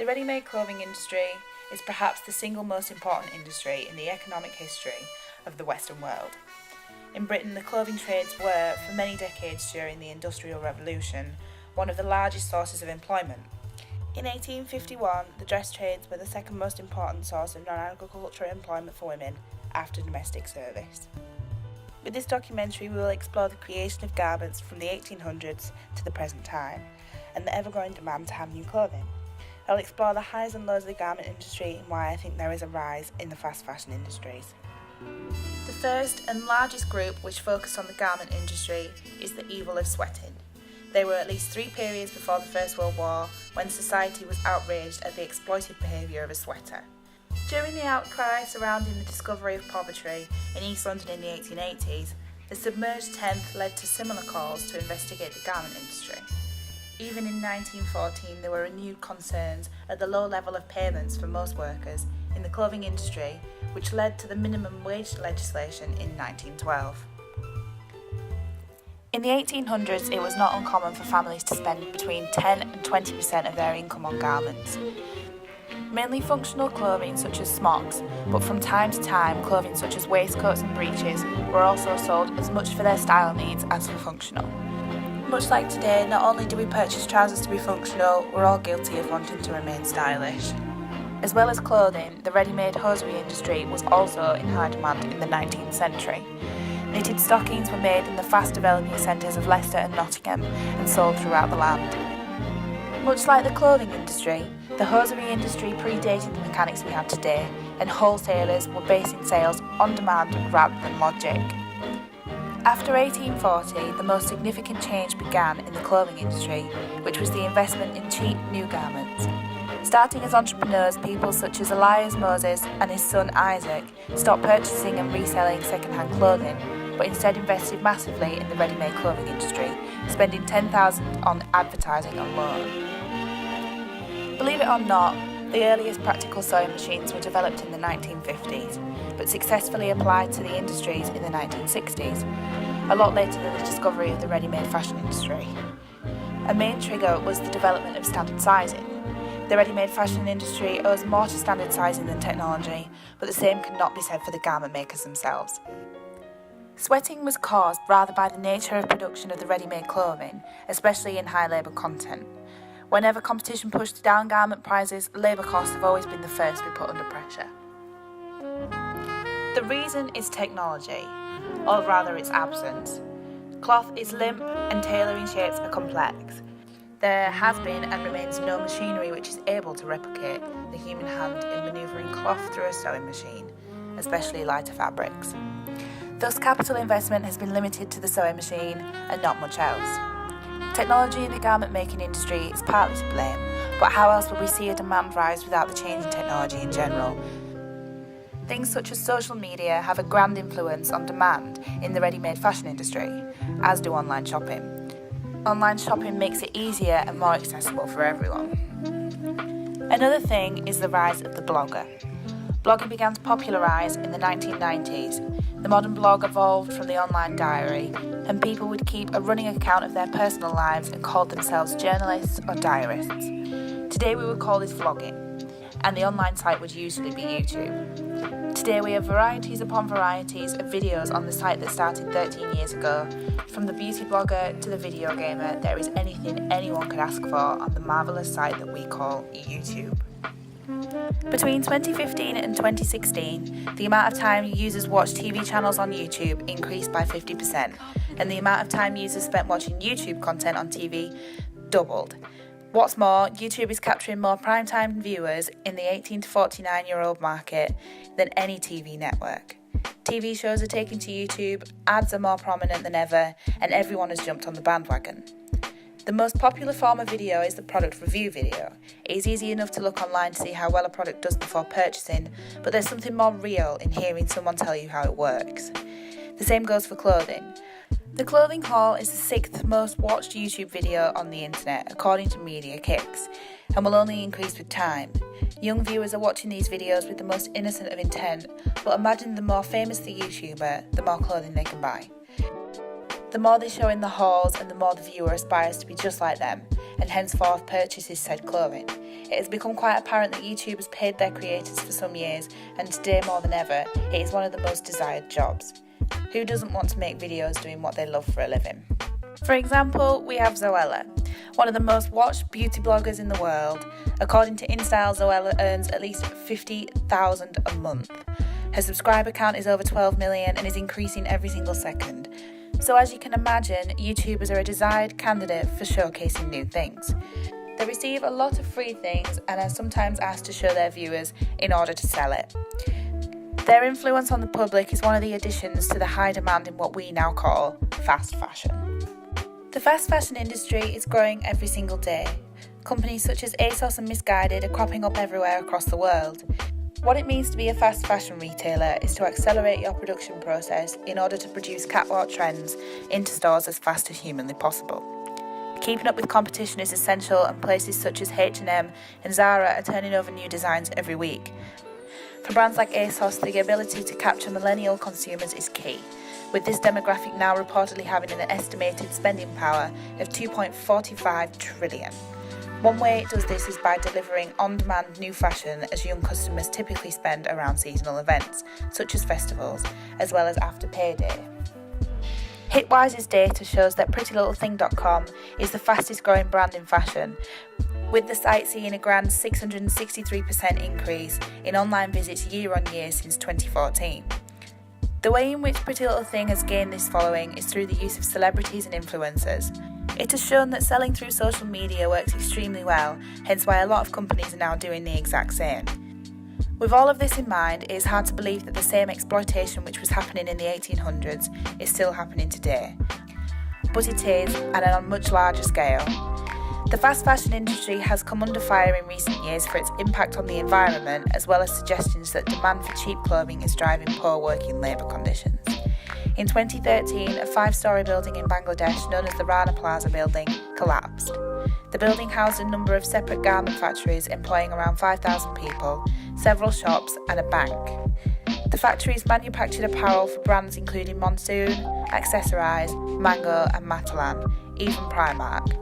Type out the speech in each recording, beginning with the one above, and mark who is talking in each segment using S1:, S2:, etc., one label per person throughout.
S1: The ready-made clothing industry is perhaps the single most important industry in the economic history of the Western world. In Britain, the clothing trades were, for many decades during the Industrial Revolution, one of the largest sources of employment. In 1851, the dress trades were the second most important source of non-agricultural employment for women after domestic service. With this documentary, we will explore the creation of garments from the 1800s to the present time, and the ever-growing demand to have new clothing. I'll explore the highs and lows of the garment industry and why I think there is a rise in the fast fashion industries. The first and largest group which focused on the garment industry is the evil of sweating. There were at least 3 periods before the First World War when society was outraged at the exploitive behaviour of a sweater. During the outcry surrounding the discovery of poverty in East London in the 1880s, the submerged 10th led to similar calls to investigate the garment industry. Even in 1914, there were renewed concerns at the low level of payments for most workers in the clothing industry, which led to the minimum wage legislation in 1912. In the 1800s, it was not uncommon for families to spend between 10 and 20% of their income on garments. Mainly functional clothing such as smocks, but from time to time clothing such as waistcoats and breeches were also sold as much for their style needs as for functional. Much like today, not only do we purchase trousers to be functional, we're all guilty of wanting to remain stylish. As well as clothing, the ready-made hosiery industry was also in high demand in the 19th century. Knitted stockings were made in the fast-developing centres of Leicester and Nottingham and sold throughout the land. Much like the clothing industry, the hosiery industry predated the mechanics we have today, and wholesalers were basing sales on demand rather than logic. After 1840, the most significant change began in the clothing industry, which was the investment in cheap new garments. Starting as entrepreneurs, people such as Elias Moses and his son Isaac stopped purchasing and reselling second-hand clothing, but instead invested massively in the ready-made clothing industry, spending $10,000 on advertising alone. Believe it or not, the earliest practical sewing machines were developed in the 1950s, but successfully applied to the industries in the 1960s, a lot later than the discovery of the ready-made fashion industry. A main trigger was the development of standard sizing. The ready-made fashion industry owes more to standard sizing than technology, but the same cannot be said for the garment makers themselves. Sweating was caused rather by the nature of production of the ready-made clothing, especially in high labour content. Whenever competition pushed down garment prices, labour costs have always been the first to be put under pressure. The reason is technology, or rather its absence. Cloth is limp and tailoring shapes are complex. There has been and remains no machinery which is able to replicate the human hand in manoeuvring cloth through a sewing machine, especially lighter fabrics. Thus, capital investment has been limited to the sewing machine and not much else. Technology in the garment making industry is partly to blame, but how else would we see a demand rise without the change in technology in general? Things such as social media have a grand influence on demand in the ready-made fashion industry, as do online shopping. Online shopping makes it easier and more accessible for everyone. Another thing is the rise of the blogger. Blogging began to popularise in the 1990s. The modern blog evolved from the online diary, and people would keep a running account of their personal lives and called themselves journalists or diarists. Today we would call this vlogging, and the online site would usually be YouTube. Today we have varieties upon varieties of videos on the site that started 13 years ago. From the beauty blogger to the video gamer, there is anything anyone could ask for on the marvellous site that we call YouTube. Between 2015 and 2016, the amount of time users watched TV channels on YouTube increased by 50%, and the amount of time users spent watching YouTube content on TV doubled. What's more, YouTube is capturing more primetime viewers in the 18 to 49-year-old market than any TV network. TV shows are taking to YouTube, ads are more prominent than ever, and everyone has jumped on the bandwagon. The most popular form of video is the product review video. It is easy enough to look online to see how well a product does before purchasing, but there's something more real in hearing someone tell you how it works. The same goes for clothing. The clothing haul is the 6th most watched YouTube video on the internet, according to Media Kicks, and will only increase with time. Young viewers are watching these videos with the most innocent of intent, but imagine the more famous the YouTuber, the more clothing they can buy. The more they show in the hauls and the more the viewer aspires to be just like them, and henceforth purchases said clothing. It has become quite apparent that YouTubers paid their creators for some years, and today more than ever, it is one of the most desired jobs. Who doesn't want to make videos doing what they love for a living? For example, we have Zoella, one of the most watched beauty bloggers in the world. According to InStyle, Zoella earns at least $50,000 a month. Her subscriber count is over 12 million and is increasing every single second. So as you can imagine, YouTubers are a desired candidate for showcasing new things. They receive a lot of free things and are sometimes asked to show their viewers in order to sell it. Their influence on the public is one of the additions to the high demand in what we now call fast fashion. The fast fashion industry is growing every single day. Companies such as ASOS and Missguided are cropping up everywhere across the world. What it means to be a fast fashion retailer is to accelerate your production process in order to produce catwalk trends into stores as fast as humanly possible. Keeping up with competition is essential, and places such as H&M and Zara are turning over new designs every week. For brands like ASOS, the ability to capture millennial consumers is key, with this demographic now reportedly having an estimated spending power of $2.45 trillion. One way it does this is by delivering on-demand new fashion, as young customers typically spend around seasonal events, such as festivals, as well as after payday. Hitwise's data shows that PrettyLittleThing.com is the fastest growing brand in fashion, with the site seeing a grand 663% increase in online visits year on year since 2014. The way in which Pretty Little Thing has gained this following is through the use of celebrities and influencers. It has shown that selling through social media works extremely well, hence why a lot of companies are now doing the exact same. With all of this in mind, it is hard to believe that the same exploitation which was happening in the 1800s is still happening today. But it is, and on a much larger scale. The fast fashion industry has come under fire in recent years for its impact on the environment, as well as suggestions that demand for cheap clothing is driving poor working labour conditions. In 2013, a 5-storey building in Bangladesh known as the Rana Plaza building collapsed. The building housed a number of separate garment factories employing around 5,000 people, several shops and a bank. The factories manufactured apparel for brands including Monsoon, Accessorize, Mango and Matalan, even Primark.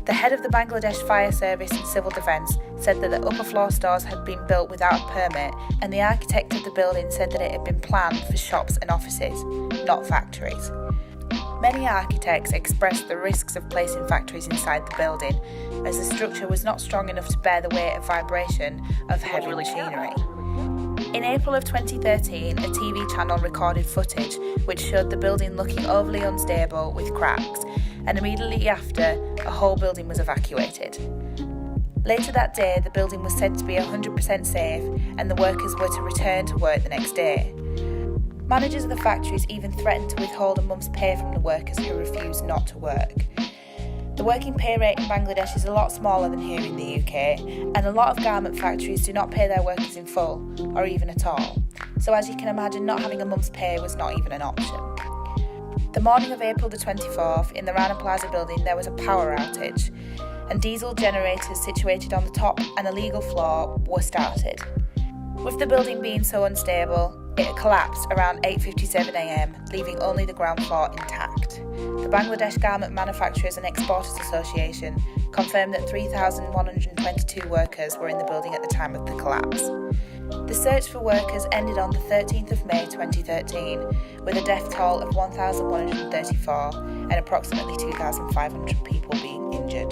S1: The head of the Bangladesh Fire Service and Civil Defence said that the upper floor stores had been built without a permit, and the architect of the building said that it had been planned for shops and offices, not factories. Many architects expressed the risks of placing factories inside the building, as the structure was not strong enough to bear the weight of vibration of heavy machinery. In April of 2013, a TV channel recorded footage which showed the building looking overly unstable with cracks, and immediately after, a whole building was evacuated. Later that day, the building was said to be 100% safe, and the workers were to return to work the next day. Managers of the factories even threatened to withhold a month's pay from the workers who refused not to work. The working pay rate in Bangladesh is a lot smaller than here in the UK, and a lot of garment factories do not pay their workers in full, or even at all. So as you can imagine, not having a month's pay was not even an option. The morning of April the 24th, in the Rana Plaza building, there was a power outage, and diesel generators situated on the top and illegal floor were started. With the building being so unstable, it collapsed around 8:57 a.m, leaving only the ground floor intact. The Bangladesh Garment Manufacturers and Exporters Association confirmed that 3,122 workers were in the building at the time of the collapse. The search for workers ended on the 13th of May 2013, with a death toll of 1,134 and approximately 2,500 people being injured.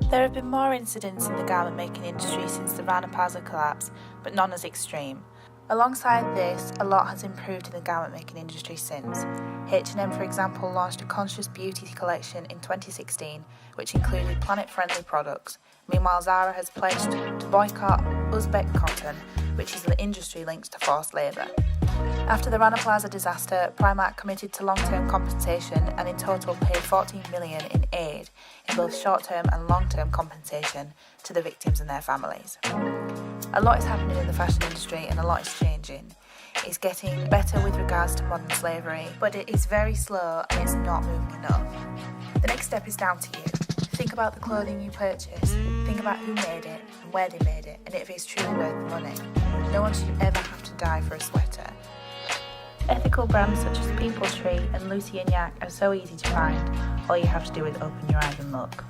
S1: There have been more incidents in the garment making industry since the Rana Plaza collapse, but none as extreme. Alongside this, a lot has improved in the garment making industry since. H&M, for example, launched a conscious beauty collection in 2016, which included planet-friendly products. Meanwhile, Zara has pledged to boycott Uzbek cotton, which is an industry linked to forced labour. After the Rana Plaza disaster, Primark committed to long-term compensation and in total paid $14 million in aid, in both short-term and long-term compensation, to the victims and their families. A lot is happening in the fashion industry and a lot is changing. It's getting better with regards to modern slavery, but it is very slow and it's not moving enough. The next step is down to you. Think about the clothing you purchase, think about who made it and where they made it, and if it's truly worth the money. No one should ever have to die for a sweater. Ethical brands such as People Tree and Lucy and Yak are so easy to find. All you have to do is open your eyes and look.